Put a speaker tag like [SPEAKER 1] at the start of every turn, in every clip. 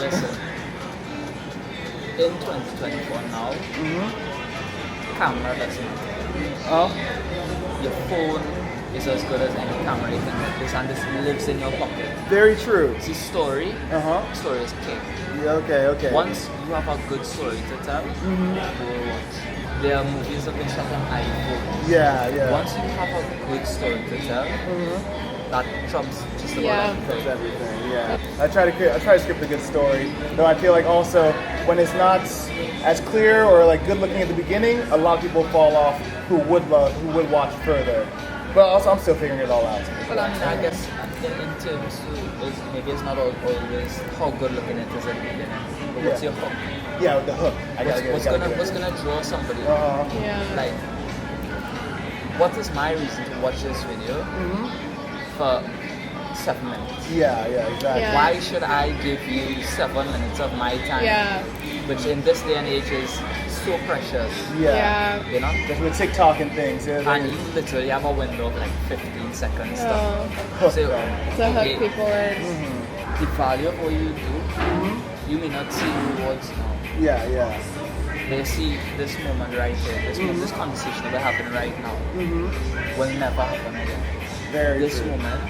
[SPEAKER 1] Listen, in 2024 now, camera doesn't matter.
[SPEAKER 2] Oh.
[SPEAKER 1] Your phone is as good as any camera you can get this, and this lives in your pocket.
[SPEAKER 2] Very true.
[SPEAKER 1] See, story is king.
[SPEAKER 2] Yeah, okay.
[SPEAKER 1] Once you have a good story to tell, people will watch. There are movies that have been shot on iPhone.
[SPEAKER 2] Yeah.
[SPEAKER 1] Once you have a good story to tell, that trumps just about
[SPEAKER 2] That's everything. Yeah. I try to script a good story, though I feel like also when it's not as clear or like good looking at the beginning, a lot of people fall off who would watch further. But also, I'm still figuring it all out.
[SPEAKER 1] Well, I mean, I guess in terms of, maybe it's not always how good looking it is at the beginning, but what's your hook?
[SPEAKER 2] Yeah, with the hook.
[SPEAKER 1] What's gonna draw somebody? Like, what is my reason to watch this video for 7 minutes?
[SPEAKER 2] Yeah, exactly.
[SPEAKER 3] Yeah.
[SPEAKER 1] Why should I give you 7 minutes of my time?
[SPEAKER 3] Yeah.
[SPEAKER 1] Which in this day and age is so precious.
[SPEAKER 2] Yeah.
[SPEAKER 1] You know?
[SPEAKER 2] Just with TikTok and things. Yeah,
[SPEAKER 1] And you literally have a window of like 15 seconds.
[SPEAKER 3] Oh.
[SPEAKER 1] So,
[SPEAKER 3] To hook people in.
[SPEAKER 1] the value of what you do, you may not see rewards now.
[SPEAKER 2] Yeah.
[SPEAKER 1] They see this moment right here, this conversation that we're having right now will never happen again. This
[SPEAKER 2] true.
[SPEAKER 1] moment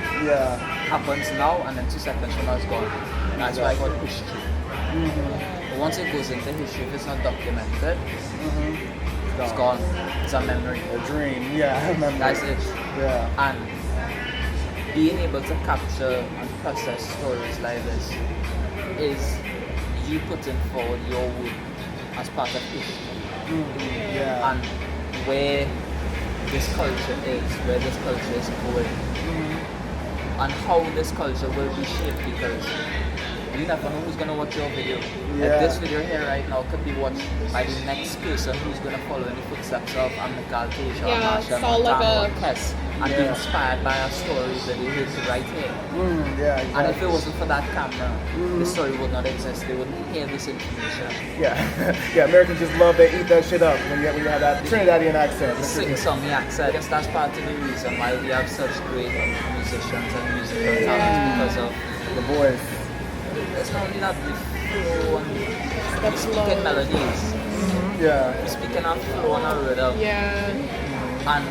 [SPEAKER 1] happens now, and then 2 seconds from now it's gone. That's why I call it history. But once it goes into history, if it's not documented, it's gone. It's a memory.
[SPEAKER 2] A dream. Yeah, I remember.
[SPEAKER 1] That's it.
[SPEAKER 2] Yeah.
[SPEAKER 1] And being able to capture and process stories like this is you putting forward your work as part of history.
[SPEAKER 2] Yeah.
[SPEAKER 1] And where this culture is, where this culture is going, and how this culture will be shaped, because you never know who's going to watch your video.
[SPEAKER 2] Yeah.
[SPEAKER 1] Like this video here right now could be watched by the next person who's going to follow in the footsteps of Mical, teja,
[SPEAKER 3] Yeah, it's all like
[SPEAKER 1] Tano,
[SPEAKER 3] a-
[SPEAKER 1] Kes, and be inspired by a story that they hit right here.
[SPEAKER 2] Yeah, exactly.
[SPEAKER 1] And if it wasn't for that camera, the story would not exist. They wouldn't hear this information.
[SPEAKER 2] Yeah, Americans just love, they eat that shit up when you have that Trinidadian accent.
[SPEAKER 1] The sing-songy accent. I guess that's part of the reason why we have such great musicians and musical talents, because of
[SPEAKER 2] The voice.
[SPEAKER 1] it's not only that the flow and we speak in melodies.
[SPEAKER 2] Yeah.
[SPEAKER 1] We speak in a flow and a rhythm.
[SPEAKER 3] Yeah.
[SPEAKER 1] And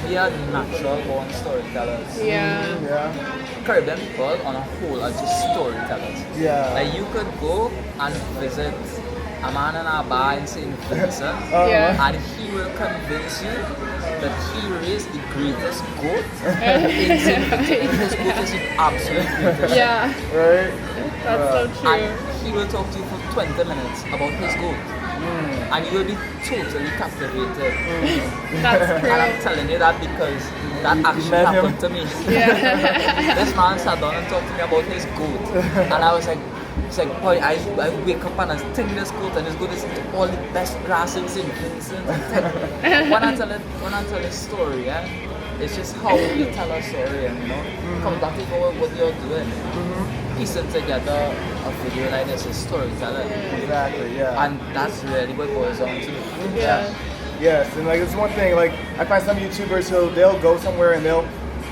[SPEAKER 1] we are natural born storytellers.
[SPEAKER 3] Yeah.
[SPEAKER 1] Caribbean people on a whole are just storytellers.
[SPEAKER 2] Yeah.
[SPEAKER 1] Like you could go and visit a man in a bar in St. Vincent and he will convince you that he raised the greatest goat in St. Vincent. His goat is the absolute greatest.
[SPEAKER 3] Yeah.
[SPEAKER 2] Right?
[SPEAKER 3] That's so true.
[SPEAKER 1] And he will talk to you for 20 minutes about his goat. And you will be totally captivated.
[SPEAKER 3] That's true.
[SPEAKER 1] And I'm telling you that because that actually happened to me.
[SPEAKER 3] Yeah.
[SPEAKER 1] This man sat down and talked to me about his goat. And I was like, it's like, boy, I wake up and I think this goat, and this goat is into all the best grass in St. Vincent. When I tell a story, it's just how you tell a story, and come back to what you're doing. Piecing together a video like this is storytelling.
[SPEAKER 2] Exactly, yeah.
[SPEAKER 1] And that's really what it boils down to.
[SPEAKER 3] Yeah.
[SPEAKER 2] Yes, and like it's one thing, like I find some YouTubers they'll go somewhere and they'll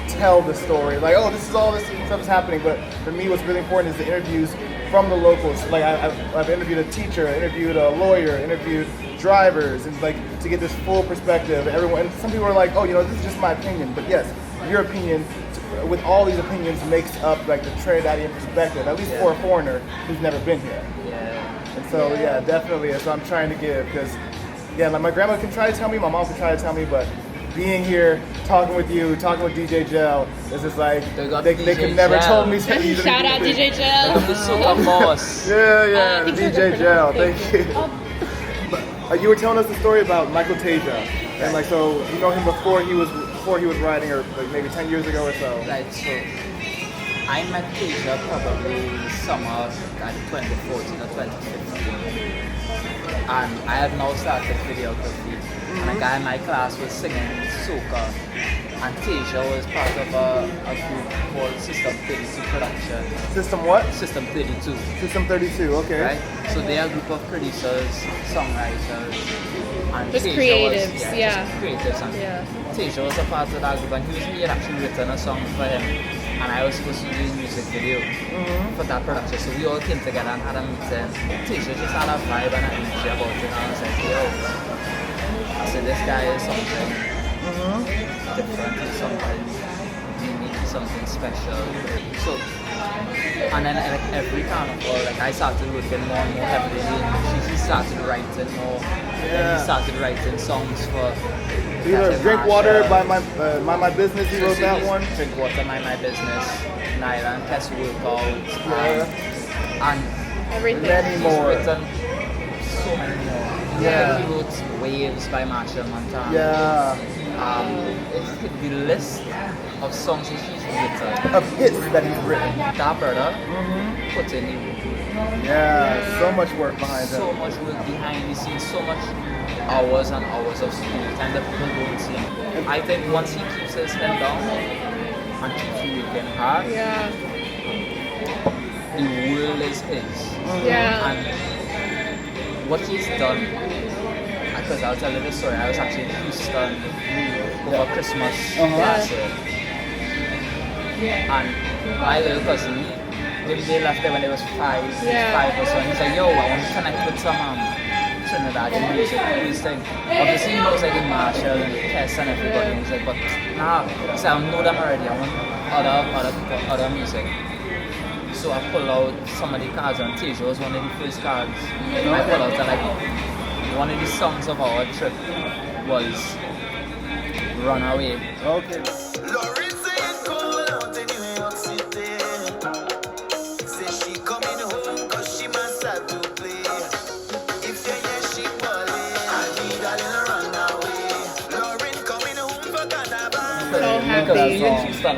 [SPEAKER 2] tell the story, like, oh, this stuff is happening, but for me what's really important is the interviews from the locals. Like I've interviewed a teacher, interviewed a lawyer, interviewed drivers, and like to get this full perspective. Everyone, and some people are like, oh, this is just my opinion, but yes, your opinion with all these opinions makes up like the Trinidadian perspective, at least for a foreigner who's never been here.
[SPEAKER 1] Yeah.
[SPEAKER 2] And so definitely, that's what I'm trying to give, because like my grandma can try to tell me, my mom can try to tell me, but being here, talking with you, talking with DJ Gel, is just like they can never told me.
[SPEAKER 3] Shout out DJ Gel.
[SPEAKER 1] The super boss.
[SPEAKER 2] Yeah, the DJ Gel. Thank you. You were telling us the story about Michael Teja, and like so you know him before he was writing, or like maybe 10 years ago or so.
[SPEAKER 1] Right, so I met Teja probably summer like 2014 or 2015, and I had now started videography, and a guy in my class was singing soca, and Teja was part of a group called System 32 Production.
[SPEAKER 2] System what?
[SPEAKER 1] System 32.
[SPEAKER 2] System 32, okay.
[SPEAKER 1] Right? So they are a group of producers, songwriters, and
[SPEAKER 3] Just
[SPEAKER 1] Teja
[SPEAKER 3] creatives,
[SPEAKER 1] was,
[SPEAKER 3] yeah.
[SPEAKER 1] just creatives. And Teja was a part of that group, and he had actually written a song for him and I was supposed to do a music video for that production. So we all came together and had a meeting. Teja just had a vibe and an energy about it, and I was like, yo, I said, this guy is something different, he's something unique, he's something special. So, and then like every carnival, like I started working more and more heavily. She started writing more. And he started writing songs for.
[SPEAKER 2] Either Drink Water by my Business. He wrote that one.
[SPEAKER 1] Drink Water, My Business, Nyland, Test Workout, and
[SPEAKER 3] Everything.
[SPEAKER 2] Many more.
[SPEAKER 1] he's written so many more.
[SPEAKER 2] Yeah.
[SPEAKER 1] He wrote Waves by Marshall Montana.
[SPEAKER 2] Yeah.
[SPEAKER 1] The list of songs he's written.
[SPEAKER 2] Of hits that he's written.
[SPEAKER 1] That brother put in the work.
[SPEAKER 2] Yeah, so much work behind
[SPEAKER 1] So
[SPEAKER 2] him.
[SPEAKER 1] much work behind the scenes, so much hours and hours of studio time that people don't see. I think once he keeps his head down and keeps working hard,
[SPEAKER 3] Yeah.
[SPEAKER 1] the world is his.
[SPEAKER 3] Yeah.
[SPEAKER 1] And what he's done, because I'll tell you the story, I was actually in Houston over Christmas last year. And my little cousin, they left there when they was 5 or so, and he's like, yo, I want to connect with some Trinidad music. He's like, obviously he knows like the Marshall and Tess and everybody, and he's like, but nah, he said, I know them already, I want other people, other music. So I pull out some of the cards, and Teja was one of the first cards. I pull out, and like, one of the songs of our trip was Runaway.
[SPEAKER 2] Okay.
[SPEAKER 3] So
[SPEAKER 1] Because
[SPEAKER 3] happy.
[SPEAKER 1] we in Houston.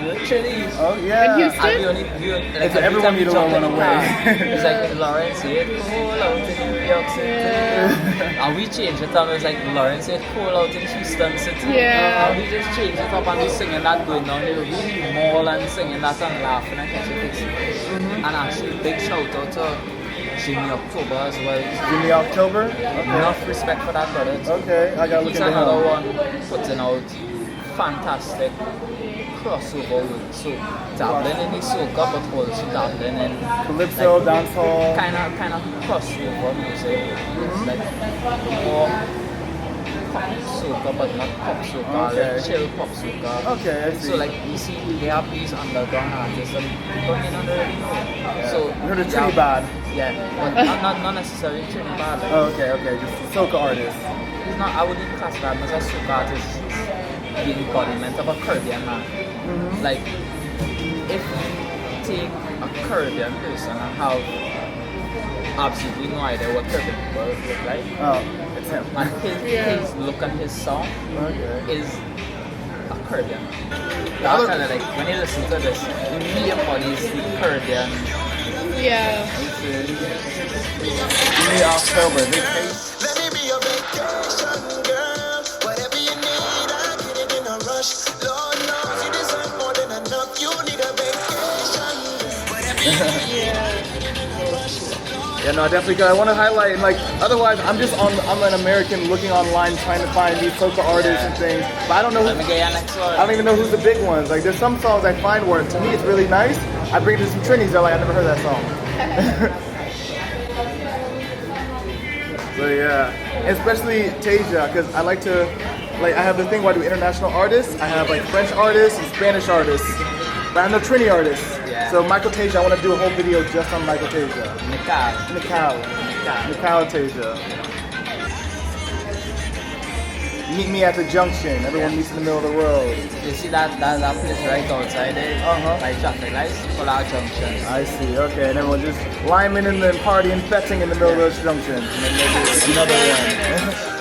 [SPEAKER 1] Literally.
[SPEAKER 2] Oh
[SPEAKER 3] In
[SPEAKER 2] yeah.
[SPEAKER 3] Houston?
[SPEAKER 1] And like
[SPEAKER 2] So everyone
[SPEAKER 1] time we
[SPEAKER 2] need to
[SPEAKER 1] jump
[SPEAKER 2] run
[SPEAKER 1] in the
[SPEAKER 2] away.
[SPEAKER 1] car, it's like Lawrence said, cool out in New York City. And we changed it up. It was like Lawrence said, cool out in Houston City.
[SPEAKER 3] Yeah.
[SPEAKER 1] And we just changed it up and we singing that going down the mall and singing that and laughing and catching it. And actually, big shout out to Jimmy October as well.
[SPEAKER 2] Jimmy October. Okay.
[SPEAKER 1] Enough respect for that brother.
[SPEAKER 2] Okay, I gotta look
[SPEAKER 1] He's
[SPEAKER 2] into
[SPEAKER 1] another
[SPEAKER 2] him.
[SPEAKER 1] one putting out fantastic crossover work. So dabbling in the soca, but also dabbling in
[SPEAKER 2] Calypso, dancehall.
[SPEAKER 1] kind of crossover music. It's like more pop soca, but not pop soca,
[SPEAKER 2] Okay.
[SPEAKER 1] like chill pop soca.
[SPEAKER 2] Okay, I see.
[SPEAKER 1] So like you see, they have these underground artists that people may not already know. So
[SPEAKER 2] You heard of
[SPEAKER 1] they have-
[SPEAKER 2] Trinidad?
[SPEAKER 1] Yeah, but not necessarily Trinidad. Like,
[SPEAKER 2] Oh, okay, just soca artist.
[SPEAKER 1] he's not, I wouldn't classify him as a soca artist. The embodiment of a Caribbean man. Like, if you take a Caribbean person and have absolutely no idea what Caribbean people look like,
[SPEAKER 2] Oh, it's him.
[SPEAKER 1] and his look and his song
[SPEAKER 2] Okay.
[SPEAKER 1] is a Caribbean.
[SPEAKER 2] The other-
[SPEAKER 1] Kind of like, when you listen to this, it really embodies the Caribbean.
[SPEAKER 3] Yeah.
[SPEAKER 2] Jimmy October. Big face.
[SPEAKER 4] Let me be your vacation, girl. Whatever you need, I get it in a rush. Lord knows you deserve more than enough. You need a vacation. Whatever you need.
[SPEAKER 2] Yeah, no, definitely. Cause I want to highlight, like, otherwise, I'm an American looking online trying to find these soca artists and things, but I don't know
[SPEAKER 1] Let me
[SPEAKER 2] who.
[SPEAKER 1] get you next one.
[SPEAKER 2] I don't even know who's the big ones. Like, there's some songs I find where to me it's really nice. I bring it to some Trinis, they're like, I never heard that song. So yeah, especially Teja, because I like to, like, I have the thing where I do international artists. I have like French artists and Spanish artists, but I have no Trini artists.
[SPEAKER 1] Yeah.
[SPEAKER 2] So Michael Teja, I want to do a whole video just on Michael Teja.
[SPEAKER 1] Mical.
[SPEAKER 2] Mical Teja. Meet me at the Junction. Everyone meets in the middle of the road.
[SPEAKER 1] You see that place right outside there? By traffic lights? For our Junction.
[SPEAKER 2] I see. Okay, and everyone just liming and then partying, fetting in the middle of the Junction. And then maybe another one.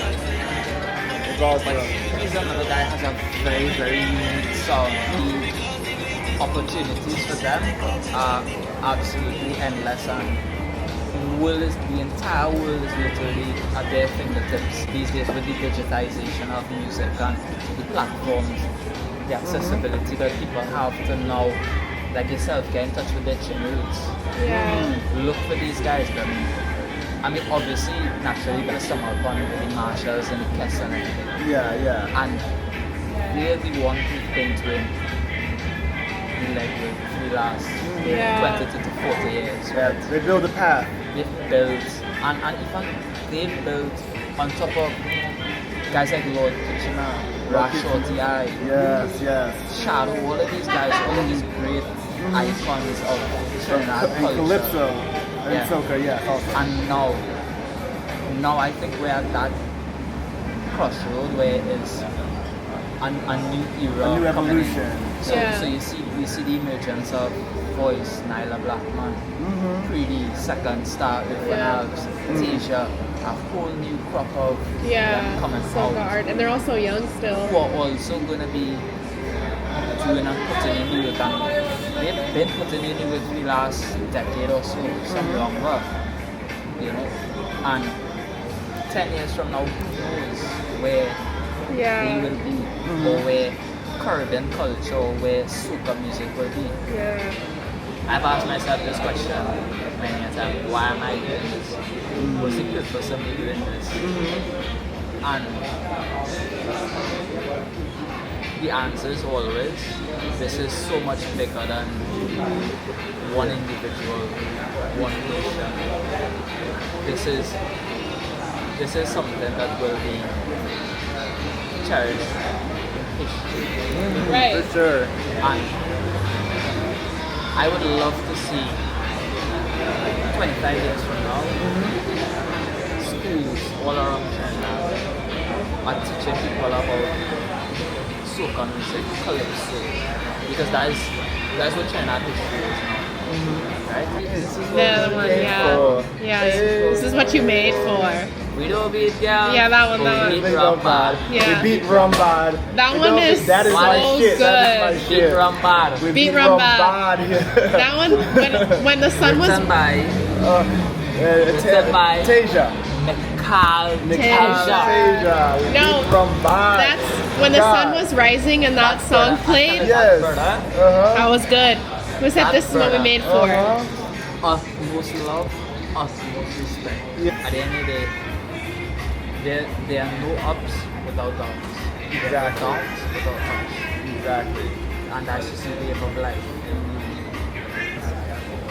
[SPEAKER 2] It's awesome.
[SPEAKER 1] He's another guy who has a very, very unique sound. The opportunities for them are absolutely endless, and world is, the entire world is literally at their fingertips these days with the digitization of music and the platforms, the accessibility that people have to now, like yourself, get in touch with their chin roots.
[SPEAKER 3] Yeah.
[SPEAKER 1] Look for these guys. I mean, obviously, naturally, you're gonna stumble upon the Marshalls and the Kess and everything.
[SPEAKER 2] Yeah.
[SPEAKER 1] And they're the one who've been doing the legwork for the last
[SPEAKER 3] Yeah.
[SPEAKER 1] 20 to 40 years.
[SPEAKER 2] Yeah,
[SPEAKER 1] Right?
[SPEAKER 2] they build a path.
[SPEAKER 1] They've built, and even they've built on top of guys like Lord Kitchener, Rash Shorty Eye,
[SPEAKER 2] Yes.
[SPEAKER 1] Shadow, all of these guys, all of these great icons of Trinidad
[SPEAKER 2] And
[SPEAKER 1] culture.
[SPEAKER 2] Calypso. And
[SPEAKER 1] Yeah.
[SPEAKER 2] Soca, yeah. Also.
[SPEAKER 1] And now I think we're at that crossroad where it's a new era,
[SPEAKER 2] A new
[SPEAKER 1] coming in.
[SPEAKER 2] evolution.
[SPEAKER 1] So,
[SPEAKER 3] Yeah.
[SPEAKER 1] so you see the emergence of Voice, Nyla Blackman, Pretty, Second Star, with
[SPEAKER 3] Yeah.
[SPEAKER 1] Fanabs, Teja, a whole new crop of them coming
[SPEAKER 3] Soca
[SPEAKER 1] out.
[SPEAKER 3] art, and they're also young still.
[SPEAKER 1] Who are also going to be doing and putting in the work, and they've been putting in the work for the last decade or so, some longer, you know. And 10 years from now, who knows where we
[SPEAKER 3] Yeah.
[SPEAKER 1] will be, or where Caribbean culture, or where soca music will be.
[SPEAKER 3] Yeah.
[SPEAKER 1] I've asked myself this question many a time: why am I doing this? What's the purpose of me doing this? And the answer is always, this is so much bigger than one individual, one nation. This is something that will be cherished in history.
[SPEAKER 3] Right.
[SPEAKER 2] For sure.
[SPEAKER 1] And I would love to see 25 years from now, schools all around Trinidad are teaching people about soca music, calypso, because that's what Trinidad history is now. Right?
[SPEAKER 3] The other one, yeah. This is what you made for.
[SPEAKER 1] We don't beat girls.
[SPEAKER 3] Yeah, that one,
[SPEAKER 1] but
[SPEAKER 3] that
[SPEAKER 1] we
[SPEAKER 3] one.
[SPEAKER 1] beat Rumbad.
[SPEAKER 3] Yeah.
[SPEAKER 2] We beat Rumbad.
[SPEAKER 3] That
[SPEAKER 2] We
[SPEAKER 3] one
[SPEAKER 2] don't-
[SPEAKER 3] is
[SPEAKER 2] that is my
[SPEAKER 3] so
[SPEAKER 2] shit. That is my
[SPEAKER 3] good.
[SPEAKER 1] Beat
[SPEAKER 2] shit.
[SPEAKER 1] Rumbad.
[SPEAKER 2] We
[SPEAKER 3] Beat
[SPEAKER 2] beat
[SPEAKER 3] Rumbad.
[SPEAKER 2] Rumbad. Yeah.
[SPEAKER 3] That one, when the sun was
[SPEAKER 1] Written by Written by
[SPEAKER 3] Teja.
[SPEAKER 1] Mical.
[SPEAKER 2] Teja. We
[SPEAKER 3] No,
[SPEAKER 2] beat Rumbad.
[SPEAKER 3] that's when the sun was rising and that song played.
[SPEAKER 2] Yes.
[SPEAKER 3] That was good. We said this is what we made for.
[SPEAKER 1] Utmost love, utmost respect.
[SPEAKER 2] Yeah.
[SPEAKER 1] At the end of the day, there are no ups without downs. There are
[SPEAKER 2] Exactly.
[SPEAKER 1] downs without ups.
[SPEAKER 2] Exactly.
[SPEAKER 1] And that's just the way of life.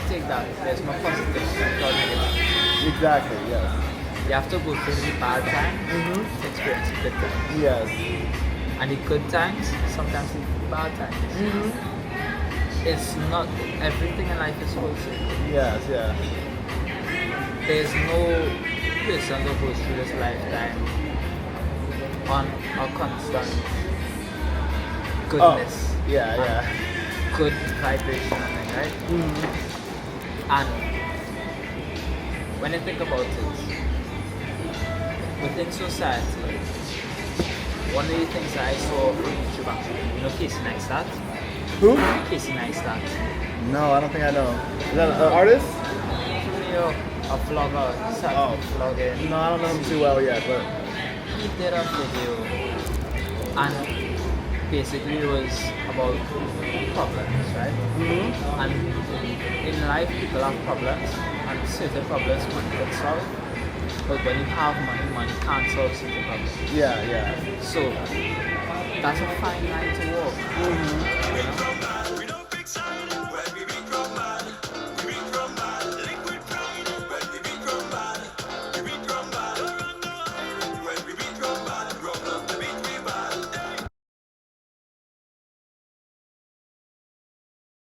[SPEAKER 1] Take that. There's no positives without negatives.
[SPEAKER 2] Exactly. Yes.
[SPEAKER 1] You have to go through the bad times to experience the good times.
[SPEAKER 2] Yes.
[SPEAKER 1] And the good times, sometimes the bad times. It's not everything in life is wholesome.
[SPEAKER 2] Yes. Yeah.
[SPEAKER 1] There's no person that goes through this lifetime on a constant goodness,
[SPEAKER 2] Yeah.
[SPEAKER 1] good vibration, right? And when I think about it, within society, one of the things that I saw from YouTube actually, you know Casey Neistat?
[SPEAKER 2] Who?
[SPEAKER 1] Casey Neistat.
[SPEAKER 2] No, I don't think I know. Is that an artist?
[SPEAKER 1] You know, a vlogger, self-vlogging.
[SPEAKER 2] No, I don't know him too well yet, but
[SPEAKER 1] He did a video and basically it was about problems, right? And in life people have problems and certain problems money can solve. But when you have money, money can't solve certain problems.
[SPEAKER 2] yeah.
[SPEAKER 1] So that's a fine line to walk. You know?